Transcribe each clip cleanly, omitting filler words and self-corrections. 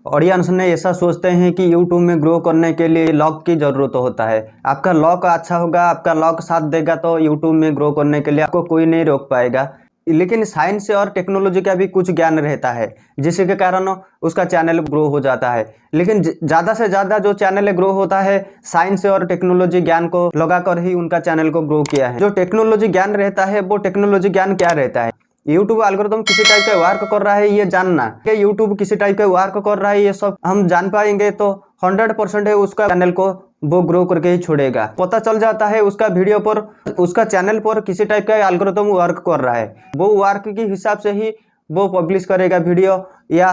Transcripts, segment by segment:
Audience ने ऐसा सोचते हैं कि यूट्यूब में ग्रो करने के लिए लॉक की ज़रूरत होता है। आपका लॉक अच्छा होगा, आपका लॉक साथ देगा तो यूट्यूब में ग्रो करने के लिए आपको कोई नहीं रोक पाएगा। लेकिन साइंस और टेक्नोलॉजी का भी कुछ ज्ञान रहता है जिसके कारण उसका चैनल ग्रो हो जाता है। लेकिन ज़्यादा से ज़्यादा जो चैनल ग्रो होता है साइंस और टेक्नोलॉजी ज्ञान को लगाकर ही उनका चैनल को ग्रो किया है। जो टेक्नोलॉजी ज्ञान रहता है वो टेक्नोलॉजी ज्ञान क्या रहता है? यूट्यूब एल्गोरिथम किसी टाइप का वर्क कर रहा है ये जानना, कि यूट्यूब किसी टाइप का वर्क कर रहा है ये सब हम जान पाएंगे तो 100% है उसका चैनल को वो ग्रो करके ही छोड़ेगा। पता चल जाता है उसका वीडियो पर, उसका चैनल पर किसी टाइप का एल्गोरिथम वर्क कर रहा है, वो वर्क के हिसाब से ही वो पब्लिश करेगा वीडियो या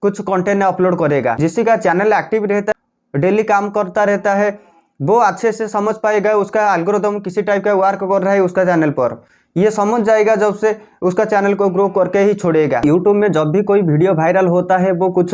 कुछ कंटेंट अपलोड करेगा। जिसका का चैनल एक्टिव रहता है, डेली काम करता रहता है, वो अच्छे से समझ पाएगा उसका एल्गोरिथम किसी टाइप का वर्क कर रहा है उसका चैनल पर। ये समझ जाएगा जब से उसका चैनल को ग्रो करके ही छोड़ेगा। यूट्यूब में जब भी कोई वीडियो वायरल होता है वो कुछ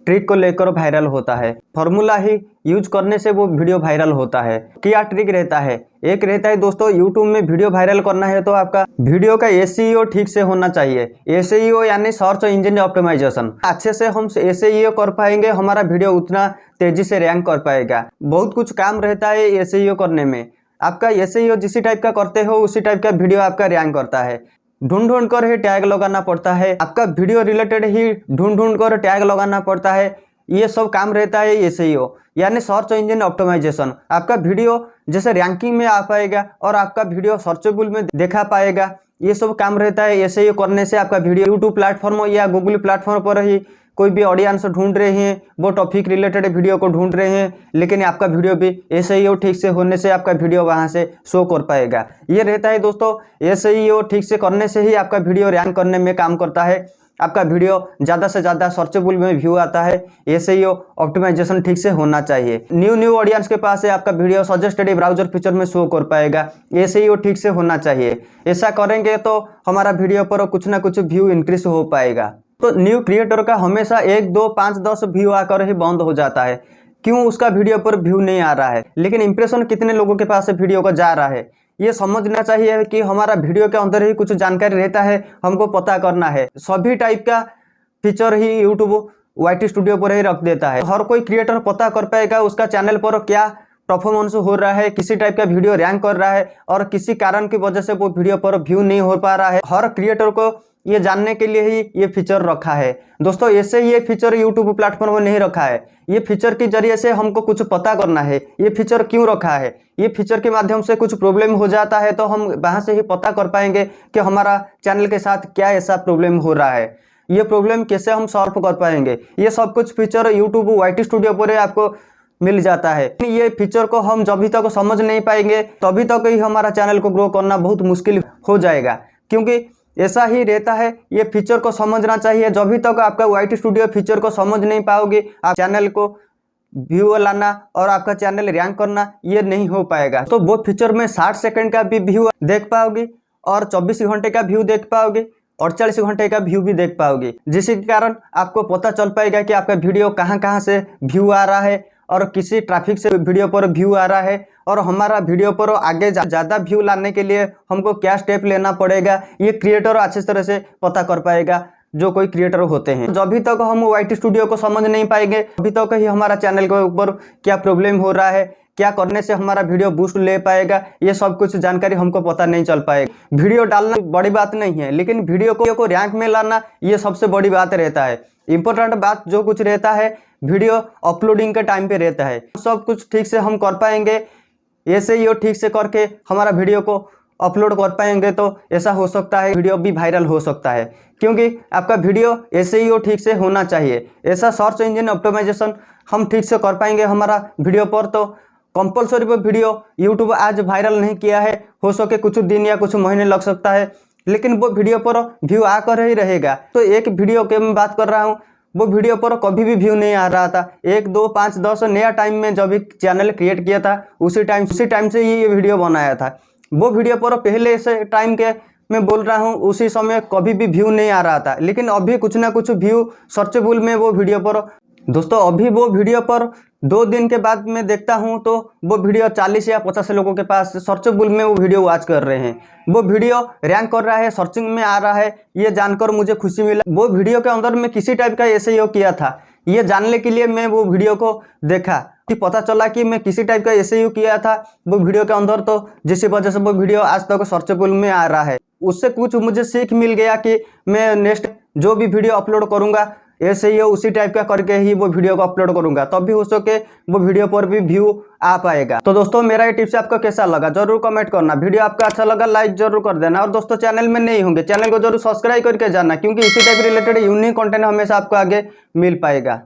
ट्रिक को लेकर वायरल होता है, फॉर्मूला ही यूज करने से वो वीडियो वायरल होता है। क्या ट्रिक रहता है? एक रहता है दोस्तों, यूट्यूब में वीडियो वायरल करना है तो आपका वीडियो का एसईओ ठीक से होना चाहिए। एसईओ यानी सर्च इंजन ऑप्टिमाइजेशन। अच्छे से हम एसईओ कर पाएंगे, हमारा वीडियो उतना तेजी से रैंक कर पाएगा। बहुत कुछ काम रहता है एसईओ करने में। आपका एसईओ जिस टाइप का करते हो उसी टाइप का वीडियो आपका रैंक करता है। ढूंढ कर ही टैग लगाना पड़ता है, आपका वीडियो रिलेटेड ही ढूंढ कर टैग लगाना पड़ता है। ये सब काम रहता है एसईओ यानी सर्च इंजन ऑप्टिमाइजेशन। आपका वीडियो जैसे रैंकिंग में आ पाएगा और आपका वीडियो सर्चेबल में देखा पाएगा। ये सब काम रहता है एसईओ करने से। आपका वीडियो यूट्यूब प्लेटफॉर्म या गूगल प्लेटफॉर्म पर ही कोई भी ऑडियंस ढूंढ रहे हैं, वो टॉपिक रिलेटेड वीडियो को ढूंढ रहे हैं, लेकिन आपका वीडियो भी एसईओ ठीक से होने से आपका वीडियो वहां से शो कर पाएगा। ये रहता है दोस्तों, एसईओ ठीक से करने से ही आपका वीडियो रैंक करने में काम करता है। आपका वीडियो ज़्यादा से ज़्यादा सर्चेबल में व्यू आता है। एसईओ ऑप्टिमाइजेशन ठीक से होना चाहिए। न्यू ऑडियंस के पास है आपका वीडियो सजेस्टेड ब्राउजर फीचर में शो कर पाएगा। एसईओ ठीक से होना चाहिए। ऐसा करेंगे तो हमारा वीडियो पर कुछ ना कुछ व्यू इंक्रीज हो पाएगा। तो न्यू क्रिएटर का हमेशा 1, 2, 5, 10 व्यू आकर ही बंद हो जाता है। क्यों? उसका वीडियो पर व्यू नहीं आ रहा है, लेकिन इंप्रेशन कितने लोगों के पास वीडियो का जा रहा है ये समझना चाहिए कि हमारा वीडियो के अंदर ही कुछ जानकारी रहता है, हमको पता करना है। सभी टाइप का फीचर ही यूट्यूब वाईटी स्टूडियो पर ही रख देता है। हर कोई क्रिएटर पता कर पाएगा उसका चैनल पर क्या परफॉर्मेंस हो रहा है, किसी टाइप का वीडियो रैंक कर रहा है और किसी कारण की वजह से वो वीडियो पर व्यू नहीं हो पा रहा है। हर क्रिएटर को ये जानने के लिए ही ये फीचर रखा है दोस्तों। ऐसे ये फीचर यूट्यूब प्लेटफॉर्म में नहीं रखा है। ये फीचर के जरिए से हमको कुछ पता करना है ये फीचर क्यों रखा है। ये फीचर के माध्यम से कुछ प्रॉब्लम हो जाता है तो हम वहां से ही पता कर पाएंगे कि हमारा चैनल के साथ क्या ऐसा प्रॉब्लम हो रहा है, ये प्रॉब्लम कैसे हम सॉल्व कर पाएंगे। ये सब कुछ फीचर यूट्यूब वाईटी स्टूडियो पर आपको मिल जाता है। ये फीचर को हम जब तक समझ नहीं पाएंगे तभी तक ही हमारा चैनल को ग्रो करना बहुत मुश्किल हो जाएगा, क्योंकि ऐसा ही रहता है। ये फीचर को समझना चाहिए। जब तक आपका वाईटी स्टूडियो फीचर को समझ नहीं पाओगे आप चैनल को व्यू लाना और आपका चैनल रैंक करना ये नहीं हो पाएगा। तो वो फीचर में 60 सेकंड का भी व्यू देख पाओगे और 24 घंटे का व्यू देख पाओगे और 40 घंटे का व्यू भी देख पाओगे, जिसके कारण आपको पता चल पाएगा कि आपका वीडियो कहाँ से व्यू आ रहा है और किसी ट्रैफिक से वीडियो पर व्यू आ रहा है और हमारा वीडियो पर आगे ज़्यादा व्यू लाने के लिए हमको क्या स्टेप लेना पड़ेगा। ये क्रिएटर अच्छी तरह से पता कर पाएगा जो कोई क्रिएटर होते हैं। जब भी तक हम वाईटी स्टूडियो को समझ नहीं पाएंगे अभी तक ही हमारा चैनल के ऊपर क्या प्रॉब्लम हो रहा है, क्या करने से हमारा वीडियो बूस्ट ले पाएगा, ये सब कुछ जानकारी हमको पता नहीं चल पाएगा। वीडियो डालना बड़ी बात नहीं है, लेकिन वीडियो को रैंक में लाना ये सबसे बड़ी बात रहता है। इंपॉर्टेंट बात जो कुछ रहता है वीडियो अपलोडिंग के टाइम पे रहता है। सब कुछ ठीक से हम कर पाएंगे, ऐसे ही ठीक से करके हमारा वीडियो को अपलोड कर पाएंगे तो ऐसा हो सकता है वीडियो भी वायरल हो सकता है, क्योंकि आपका वीडियो ऐसे ही ठीक से होना चाहिए। ऐसा सर्च इंजन ऑप्टिमाइजेशन हम ठीक से कर पाएंगे हमारा वीडियो पर तो कंपलसरी वो वीडियो यूट्यूब आज वायरल नहीं किया है, हो सके कुछ दिन या कुछ महीने लग सकता है, लेकिन वो वीडियो पर व्यू आकर ही रहेगा। तो एक वीडियो के मैं बात कर रहा हूँ, वो वीडियो पर कभी भी व्यू नहीं आ रहा था। 1, 2, 5, 10 नया टाइम में जब भी चैनल क्रिएट किया था उसी टाइम से ही ये वीडियो बनाया था। वो वीडियो पर पहले से टाइम के मैं बोल रहा हूँ उसी समय कभी भी व्यू नहीं आ रहा था, लेकिन अभी कुछ ना कुछ व्यू सर्चेबल में वो वीडियो पर दोस्तों अभी वो वीडियो पर 2 दिन के बाद मैं देखता हूं तो वो वीडियो 40 या 50 लोगों के पास सर्चेबल में वो वीडियो वॉच कर रहे हैं। वो वीडियो रैंक कर रहा है, सर्चिंग में आ रहा है, ये जानकर मुझे खुशी मिला। वो वीडियो के अंदर मैं किसी टाइप का एसईओ किया था, ये जानने के लिए मैं वो वीडियो को देखा कि पता चला कि मैं किसी टाइप का एसईओ किया था वो वीडियो के अंदर, तो जिसकी वजह से वो वीडियो आज तक सर्चेबल में आ रहा है। उससे कुछ मुझे सीख मिल गया कि मैं नेक्स्ट जो भी वीडियो अपलोड करूँगा एसईओ उसी टाइप का करके ही वो वीडियो को अपलोड करूंगा, तब भी हो सके वो वीडियो पर भी व्यू आ पाएगा। तो दोस्तों मेरा ये टिप्स आपको कैसा लगा जरूर कमेंट करना। वीडियो आपका अच्छा लगा लाइक जरूर कर देना, और दोस्तों चैनल में नहीं होंगे चैनल को जरूर सब्सक्राइब करके जाना, क्योंकि इसी टाइप रिलेटेड यूनिक कंटेंट हमेशा आपको आगे मिल पाएगा।